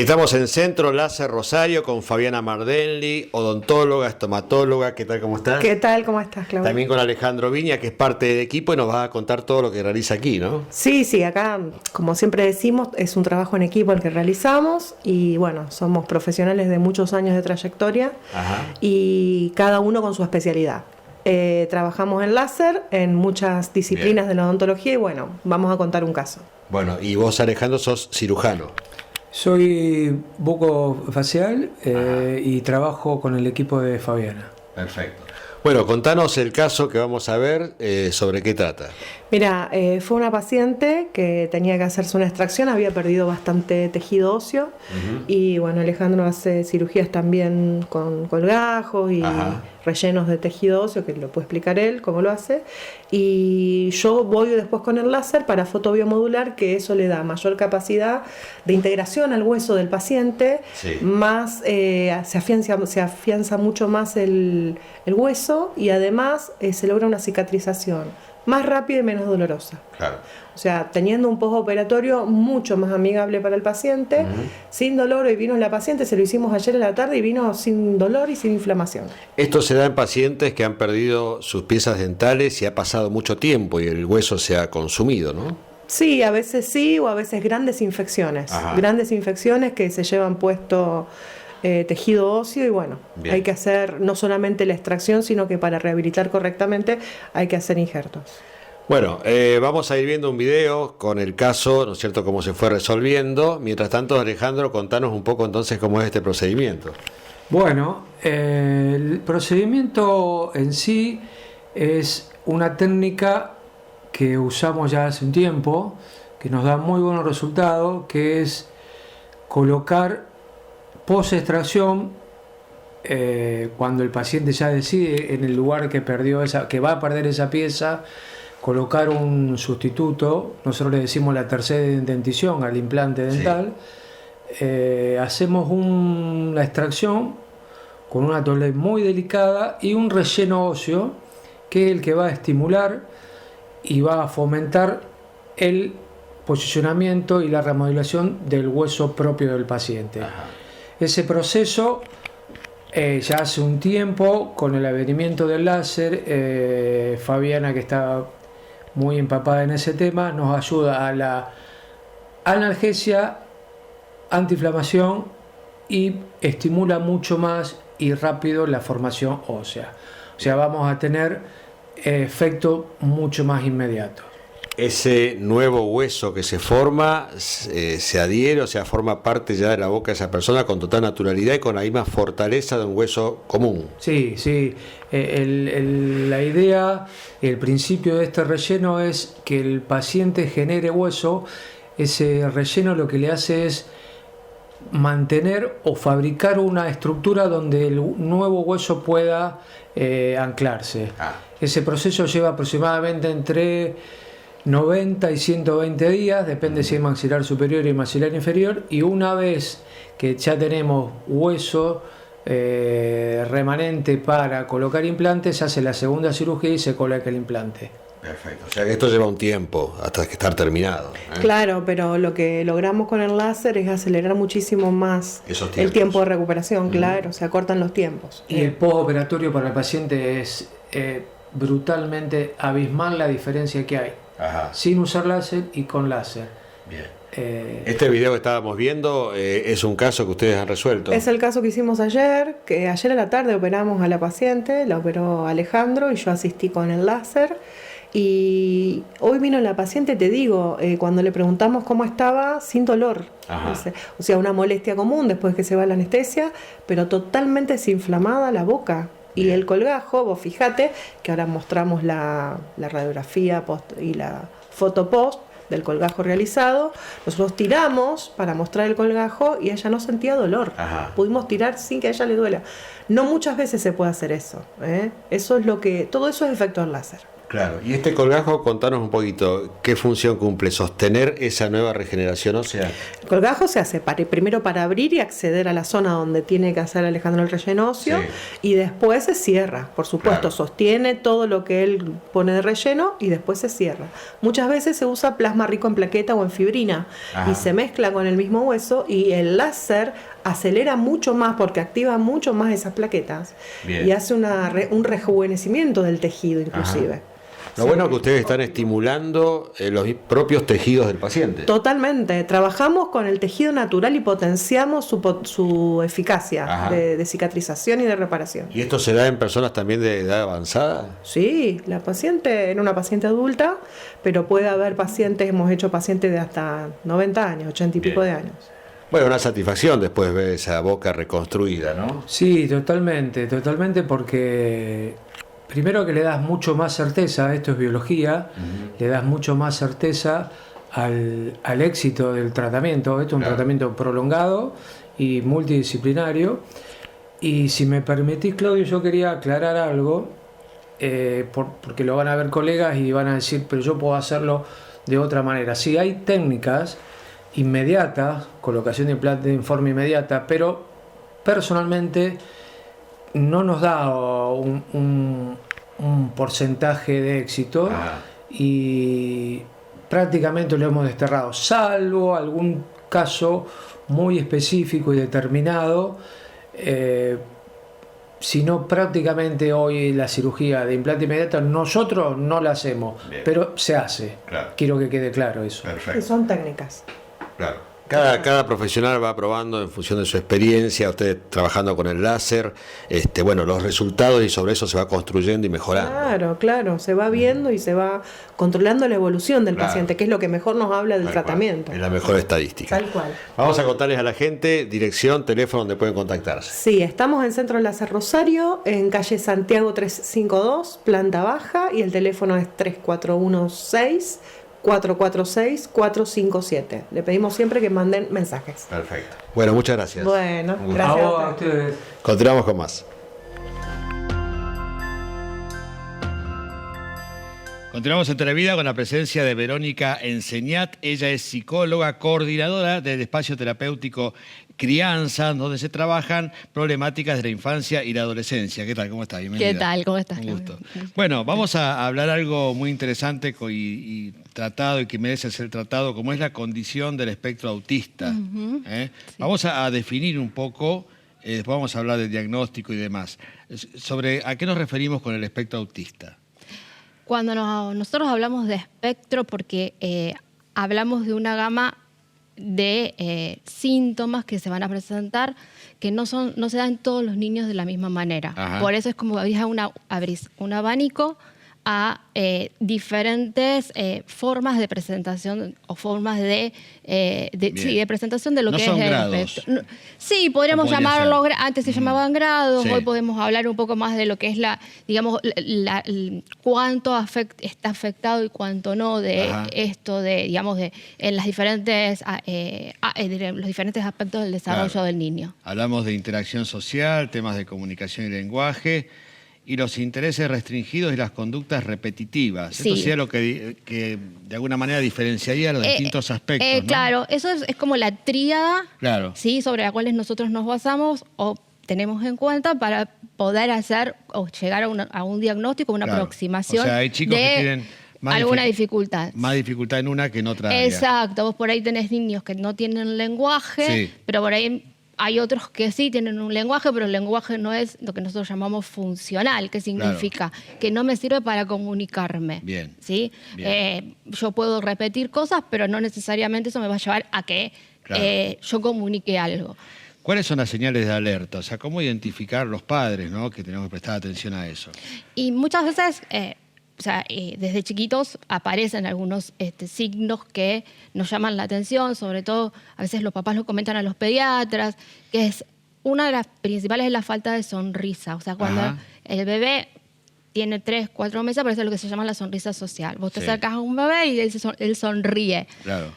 Y estamos en Centro Láser Rosario con Fabiana Mardelli, odontóloga, estomatóloga. ¿Qué tal? ¿Cómo estás? ¿Qué tal? ¿Cómo estás, Claudia? También con Alejandro Viña, que es parte del equipo y nos va a contar todo lo que realiza aquí, ¿no? Sí, acá, como siempre decimos, es un trabajo en equipo el que realizamos y bueno, somos profesionales de muchos años de trayectoria. Ajá. Y cada uno con su especialidad. Trabajamos en láser, en muchas disciplinas de la odontología y bueno, vamos a contar un caso. Bueno, y vos, Alejandro, sos cirujano. Soy bucofacial y trabajo con el equipo de Fabiana. Perfecto. Bueno, contanos el caso que vamos a ver, sobre qué trata. Mira, fue una paciente que tenía que hacerse una extracción, había perdido bastante tejido óseo. Y bueno, Alejandro hace cirugías también con colgajos y rellenos de tejido óseo, que lo puede explicar él cómo lo hace. Y yo voy después con el láser para fotobiomodular, que eso le da mayor capacidad de integración al hueso del paciente, más se afianza mucho más el hueso y además se logra una cicatrización más rápida y menos dolorosa. Claro. O sea, teniendo un postoperatorio mucho más amigable para el paciente, sin dolor. Hoy vino la paciente, se lo hicimos ayer en la tarde y vino sin dolor y sin inflamación. Esto se da en pacientes que han perdido sus piezas dentales y ha pasado mucho tiempo y el hueso se ha consumido, ¿no? Sí, a veces sí, o a veces grandes infecciones. Grandes infecciones que se llevan puesto tejido óseo y bueno, hay que hacer no solamente la extracción, sino que para rehabilitar correctamente hay que hacer injertos. Bueno, vamos a ir viendo un video con el caso, ¿no es cierto?, cómo se fue resolviendo. Mientras tanto, Alejandro, contanos un poco entonces cómo es este procedimiento. Bueno, el procedimiento en sí es una técnica que usamos ya hace un tiempo, que nos da muy buenos resultados, que es colocar post-extracción, cuando el paciente ya decide en el lugar que va a perder esa pieza, colocar un sustituto. Nosotros le decimos la tercera dentición al implante dental. Hacemos la extracción con una tolera muy delicada y un relleno óseo, que es el que va a estimular y va a fomentar el posicionamiento y la remodelación del hueso propio del paciente. Ese proceso ya hace un tiempo, con el advenimiento del láser, Fabiana, que está muy empapada en ese tema, nos ayuda a la analgesia, antiinflamación y estimula mucho más y rápido la formación ósea. O sea, vamos a tener efecto mucho más inmediato. Ese nuevo hueso que se forma, se adhiere, o sea, forma parte ya de la boca de esa persona con total naturalidad y con la misma fortaleza de un hueso común. Sí. La idea, el principio de este relleno es que el paciente genere hueso. Ese relleno lo que le hace es mantener o fabricar una estructura donde el nuevo hueso pueda anclarse. Ese proceso lleva aproximadamente entre 90 y 120 días, depende si es maxilar superior y maxilar inferior, y una vez que ya tenemos hueso remanente para colocar implantes, se hace la segunda cirugía y se coloca el implante. Perfecto, o sea que esto lleva un tiempo hasta que estar terminado. Claro, pero lo que logramos con el láser es acelerar muchísimo más el tiempo de recuperación, claro, se acortan los tiempos. Y el postoperatorio para el paciente es brutalmente abismal la diferencia que hay. Sin usar láser y con láser. Bien. Este video que estábamos viendo es un caso que ustedes han resuelto. Es el caso que hicimos ayer, que ayer a la tarde operamos a la paciente, la operó Alejandro y yo asistí con el láser. Y hoy vino la paciente, te digo, cuando le preguntamos cómo estaba, sin dolor. O sea, una molestia común después que se va la anestesia, pero totalmente desinflamada la boca. Y el colgajo, vos fijate que ahora mostramos la radiografía post y la foto post del colgajo realizado. Nosotros tiramos para mostrar el colgajo y ella no sentía dolor. Pudimos tirar sin que a ella le duela. No muchas veces se puede hacer eso. Eso es todo eso es efecto del láser. Claro, y este colgajo, contanos un poquito, ¿qué función cumple? ¿Sostener esa nueva regeneración ósea? El colgajo se hace primero para abrir y acceder a la zona donde tiene que hacer Alejandro el relleno óseo, Sí. y después se cierra. Por supuesto, Claro. sostiene todo lo que él pone de relleno y después se cierra. Muchas veces se usa plasma rico en plaqueta o en fibrina Ajá. y se mezcla con el mismo hueso, y el láser acelera mucho más porque activa mucho más esas plaquetas. Bien. Y hace un rejuvenecimiento del tejido inclusive. Lo bueno es que ustedes están estimulando los propios tejidos del paciente. Totalmente. Trabajamos con el tejido natural y potenciamos su Ajá. eficacia de cicatrización y de reparación. ¿Y esto se da en personas también de edad avanzada? Sí, la paciente era una paciente adulta, pero puede haber pacientes, hemos hecho pacientes de hasta 90 años, 80 y pico de años. Bueno, una satisfacción después ver esa boca reconstruida, ¿no? Sí, totalmente, porque primero que le das mucho más certeza, esto es biología, le das mucho más certeza al éxito del tratamiento. Esto es un Claro. tratamiento prolongado y multidisciplinario. Y si me permitís, Claudio, yo quería aclarar algo, porque lo van a ver colegas y van a decir, pero yo puedo hacerlo de otra manera. Sí, hay técnicas inmediatas, colocación de implante en forma inmediata, pero personalmente no nos da un porcentaje de éxito y prácticamente lo hemos desterrado, salvo algún caso muy específico y determinado. Si no, prácticamente hoy la cirugía de implante inmediato nosotros no la hacemos. Bien. Pero se hace. Claro. Quiero que quede claro eso. Y son técnicas. Claro. Cada profesional va probando en función de su experiencia, usted trabajando con el láser, bueno, los resultados, y sobre eso se va construyendo y mejorando. Claro, se va viendo y se va controlando la evolución del Claro. paciente, que es lo que mejor nos habla del Tal tratamiento. cual. Es la mejor estadística. Tal cual. Vamos a contarles a la gente dirección, teléfono donde pueden contactarse. Sí, estamos en Centro Láser Rosario, en calle Santiago 352, planta baja, y el teléfono es 3416-446-457. Le pedimos siempre que manden mensajes. Perfecto. Bueno, muchas gracias. Bueno, Un gusto. gracias. A ustedes. Continuamos con más. Continuamos en Televida con la presencia de Verónica Enseñat. Ella es psicóloga, coordinadora del espacio terapéutico Crianza, donde se trabajan problemáticas de la infancia y la adolescencia. ¿Qué tal? ¿Cómo estás? Bienvenida. ¿Qué tal? ¿Cómo estás? Un gusto. Bueno, vamos a hablar algo muy interesante y tratado y que merece ser tratado, como es la condición del espectro autista. Sí. Vamos a definir un poco, después vamos a hablar del diagnóstico y demás, sobre a qué nos referimos con el espectro autista. Cuando nosotros hablamos de espectro, porque hablamos de una gama de síntomas que se van a presentar que no se dan en todos los niños de la misma manera. Ajá. Por eso es como abrís un abanico a diferentes formas de presentación o formas de presentación de lo No que son es el grados. espectro. Sí, podríamos ¿Cómo podría llamarlo, ser? antes se llamaban grados, Sí. hoy podemos hablar un poco más de lo que es cuánto está afectado y cuánto no de Ajá. esto, en las diferentes, los diferentes aspectos del desarrollo Claro. del niño. Hablamos de interacción social, temas de comunicación y lenguaje, y los intereses restringidos y las conductas repetitivas. Sí. Esto sería lo que de alguna manera diferenciaría los distintos aspectos, ¿no? Claro, eso es como la tríada, Claro. ¿sí? Sobre la cual nosotros nos basamos o tenemos en cuenta para poder hacer o llegar a un diagnóstico, una Claro. aproximación O sea, hay chicos de que tienen más alguna dificultad. Más dificultad en una que en otra área. Exacto, vos por ahí tenés niños que no tienen lenguaje, Sí. pero por ahí hay otros que sí tienen un lenguaje, pero el lenguaje no es lo que nosotros llamamos funcional. ¿Qué significa? Que no me sirve para comunicarme. Bien. ¿Sí? Bien. Yo puedo repetir cosas, pero no necesariamente eso me va a llevar a que Claro. yo comunique algo. ¿Cuáles son las señales de alerta? O sea, ¿cómo identificar los padres, ¿no? Que tenemos que prestar atención a eso. Y muchas veces, desde chiquitos aparecen algunos signos que nos llaman la atención, sobre todo a veces los papás lo comentan a los pediatras, que es una de las principales es la falta de sonrisa. O sea, cuando Ajá. el bebé tiene 3, 4 meses, aparece lo que se llama la sonrisa social. Vos te Sí. acercas a un bebé y él sonríe. Claro.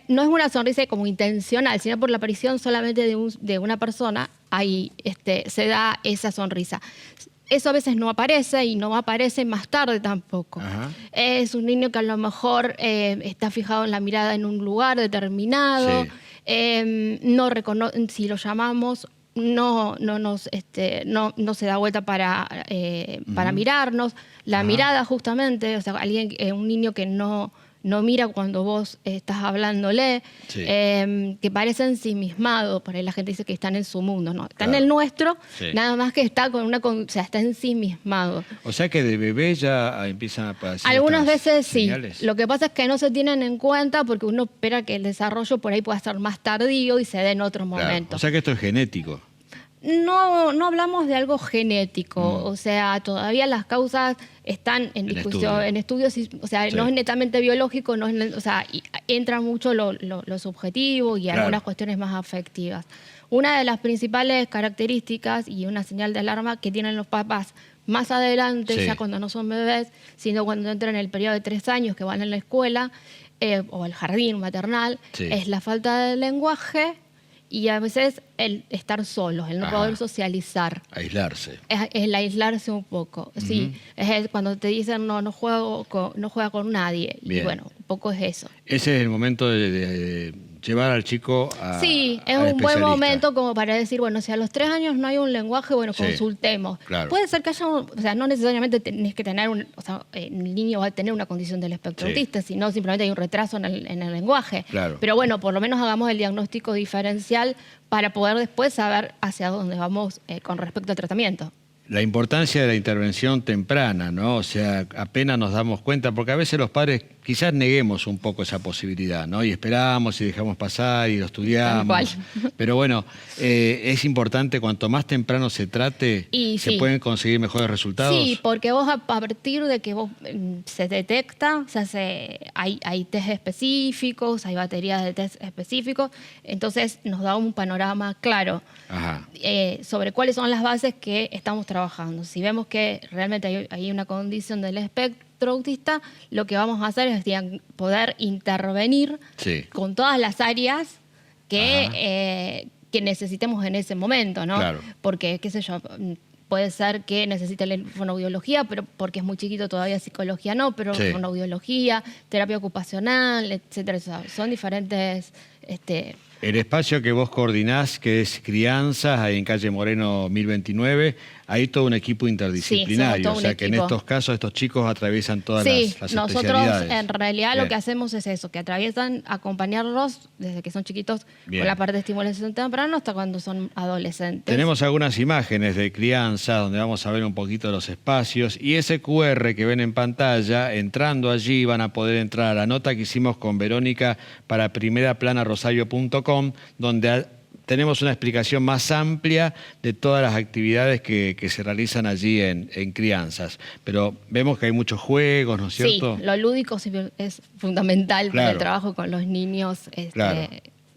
No es una sonrisa como intencional, sino por la aparición solamente de una persona, ahí se da esa sonrisa. eso a veces no aparece y no aparece más tarde tampoco. Ajá. Es un niño que a lo mejor está fijado en la mirada en un lugar determinado, Sí. no si lo llamamos, no se da vuelta para mirarnos. La Ajá. mirada justamente, o sea, un niño que no mira cuando vos estás hablándole, Sí. que parece ensimismado. Por ahí la gente dice que están en su mundo, ¿no? Está Claro. en el nuestro, Sí. nada más que está o sea, está ensimismado. O sea que de bebé ya empiezan a aparecer Algunas estas veces sí. señales. Lo que pasa es que no se tienen en cuenta porque uno espera que el desarrollo por ahí pueda ser más tardío y se dé en otro Claro. momento. O sea que esto es genético. No hablamos de algo genético, o sea, todavía las causas están en discusión, estudio. en estudios, o sea, Sí. no es netamente biológico, o sea, entra mucho lo subjetivo y Claro. algunas cuestiones más afectivas. Una de las principales características y una señal de alarma que tienen los papás más adelante, Sí. ya cuando no son bebés, sino cuando entran en el periodo de 3 años que van a la escuela o al jardín maternal, Sí. es la falta de lenguaje y a veces el estar solos, el no Ajá. poder socializar. Aislarse. Es el aislarse un poco, sí. Es cuando te dicen no juega con nadie. Bien. Y bueno, un poco es eso. Ese es el momento de llevar al chico a Sí, es al un buen especialista. momento como para decir, bueno, si a los 3 años no hay un lenguaje, bueno, Sí, consultemos. claro. Puede ser que haya, o sea, no necesariamente tenés que tener el niño va a tener una condición del espectro Sí. autista, sino simplemente hay un retraso en el lenguaje. Claro. Pero bueno, por lo menos hagamos el diagnóstico diferencial para poder después saber hacia dónde vamos con respecto al tratamiento. La importancia de la intervención temprana, ¿no? O sea, apenas nos damos cuenta, porque a veces los padres quizás neguemos un poco esa posibilidad, ¿no? Y esperamos y dejamos pasar y lo estudiamos. Tal cual. Pero bueno, es importante, cuanto más temprano se trate, Y se sí. pueden conseguir mejores resultados. Sí, porque vos a partir de que vos se detecta, hay test específicos, hay baterías de test específicos, entonces nos da un panorama claro Ajá. sobre cuáles son las bases que estamos trabajando. Si vemos que realmente hay una condición del espectro autista, lo que vamos a hacer es poder intervenir Sí. con todas las áreas que necesitemos en ese momento, ¿no? Claro. Porque, qué sé yo, puede ser que necesite la fonoaudiología, pero porque es muy chiquito todavía psicología no, pero Sí. fonoaudiología, terapia ocupacional, etcétera. O sea, son diferentes... El espacio que vos coordinás, que es Crianzas, ahí en calle Moreno 1029, hay todo un equipo interdisciplinario. Sí, somos todo o un sea que en equipo. estos casos estos chicos atraviesan todas Sí, las nosotros especialidades. en realidad lo Bien. que hacemos es eso, que atraviesan, acompañarlos desde que son chiquitos Bien. con la parte de estimulación temprana hasta cuando son adolescentes. Tenemos algunas imágenes de crianza donde vamos a ver un poquito los espacios y ese QR que ven en pantalla, entrando allí van a poder entrar a la nota que hicimos con Verónica para primeraplanarrosario.com, donde tenemos una explicación más amplia de todas las actividades que se realizan allí en crianzas. Pero vemos que hay muchos juegos, ¿no es Sí, cierto? lo lúdico es fundamental para Claro. el trabajo con los niños. Claro.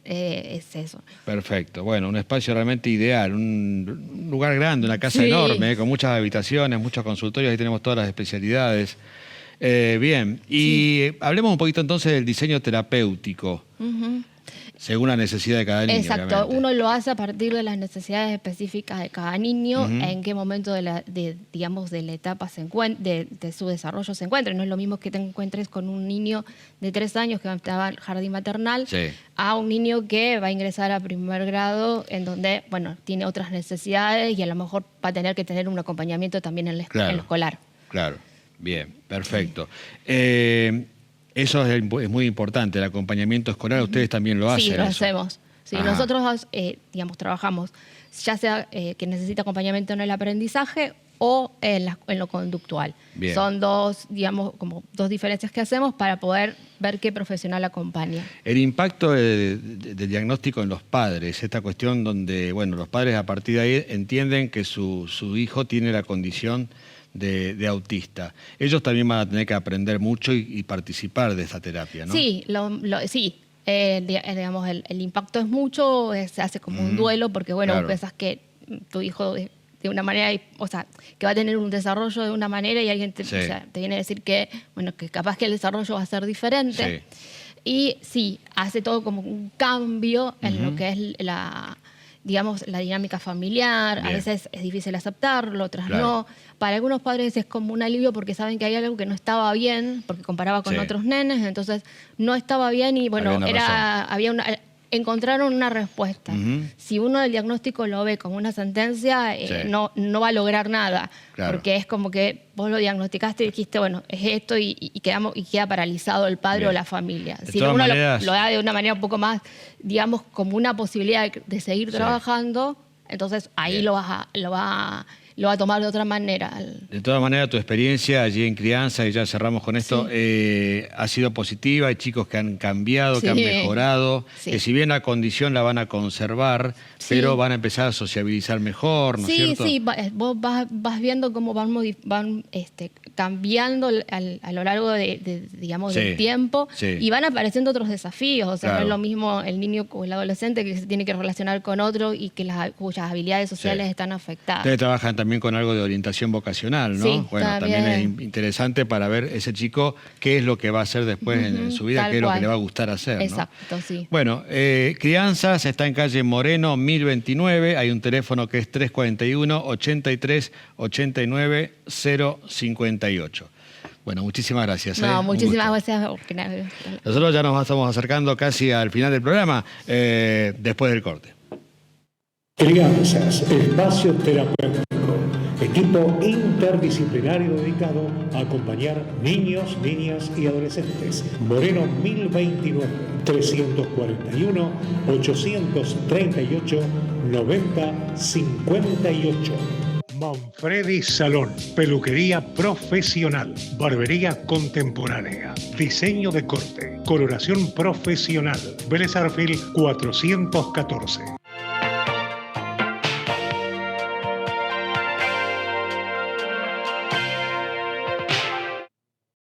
Es eso. Perfecto. Bueno, un espacio realmente ideal, un lugar grande, una casa Sí. enorme, con muchas habitaciones, muchos consultorios, ahí tenemos todas las especialidades. Bien, y hablemos un poquito entonces del diseño terapéutico, según la necesidad de cada niño. Exacto, obviamente. uno lo hace a partir de las necesidades específicas de cada niño, en qué momento de la etapa de su desarrollo se encuentre. No es lo mismo que te encuentres con un niño de 3 años que va al jardín maternal Sí. a un niño que va a ingresar a primer grado en donde, bueno, tiene otras necesidades y a lo mejor va a tener que tener un acompañamiento también en en Claro. lo escolar. Claro, bien, perfecto. Eso es muy importante, el acompañamiento escolar, ustedes también lo hacen. Sí, lo eso. hacemos. Sí, Ajá. nosotros, trabajamos, ya sea que necesita acompañamiento en el aprendizaje o en lo conductual. Bien. Son dos diferencias que hacemos para poder ver qué profesional acompaña. El impacto del diagnóstico en los padres, esta cuestión donde, bueno, los padres a partir de ahí entienden que su hijo tiene la condición de autista. Ellos también van a tener que aprender mucho y participar de esta terapia, ¿no? Sí, sí. Digamos, el impacto es mucho, se hace como un duelo, porque bueno, claro. vos pensás que tu hijo de una manera, o sea, que va a tener un desarrollo de una manera y alguien te viene a decir que, bueno, que capaz que el desarrollo va a ser diferente. Sí. Y sí, hace todo como un cambio en lo que es digamos, la dinámica familiar. Bien. A veces es difícil aceptarlo, otras Claro. no. Para algunos padres es como un alivio porque saben que hay algo que no estaba bien, porque comparaba con Sí. otros nenes, entonces no estaba bien y bueno, Había una razón. encontraron una respuesta. Ujú. Si uno el diagnóstico lo ve como una sentencia, Sí. no va a lograr nada, Claro. porque es como que vos lo diagnosticaste y dijiste, bueno, es esto y queda paralizado el padre Bien. o la familia. De Si todas uno maneras- lo da de una manera un poco más, digamos, como una posibilidad de seguir Sí. trabajando, entonces ahí Bien. lo va a tomar de otra manera. De todas maneras, tu experiencia allí en crianza, y ya cerramos con esto, ha sido positiva. Hay chicos que han cambiado, que han Sí. mejorado, Sí. que si bien la condición la van a conservar, Sí. pero van a empezar a sociabilizar mejor, ¿no es Sí, cierto? sí, vos vas viendo cómo van cambiando a lo largo digamos, Sí, del tiempo sí. y van apareciendo otros desafíos. O sea, Claro. no es lo mismo el niño o el adolescente que se tiene que relacionar con otro y que cuyas habilidades sociales Sí. están afectadas. Ustedes trabajan también con algo de orientación vocacional, ¿no? Sí, bueno, también es también. interesante para ver ese chico qué es lo que va a hacer después en su vida, Tal qué es lo que cual. le va a gustar hacer, ¿no? Exacto, sí. Bueno, Crianzas está en calle Moreno 1029, hay un teléfono que es 341 83 89 058. Bueno, muchísimas gracias. No, Un muchísimas gusto. gracias. Nosotros ya nos estamos acercando casi al final del programa, después del corte. Crianzas, espacio terapéutico, equipo interdisciplinario dedicado a acompañar niños, niñas y adolescentes. Moreno 1029, 341 838 90 58. Manfredi Salón, peluquería profesional, barbería contemporánea, diseño de corte, coloración profesional. Vélez Arfil 414.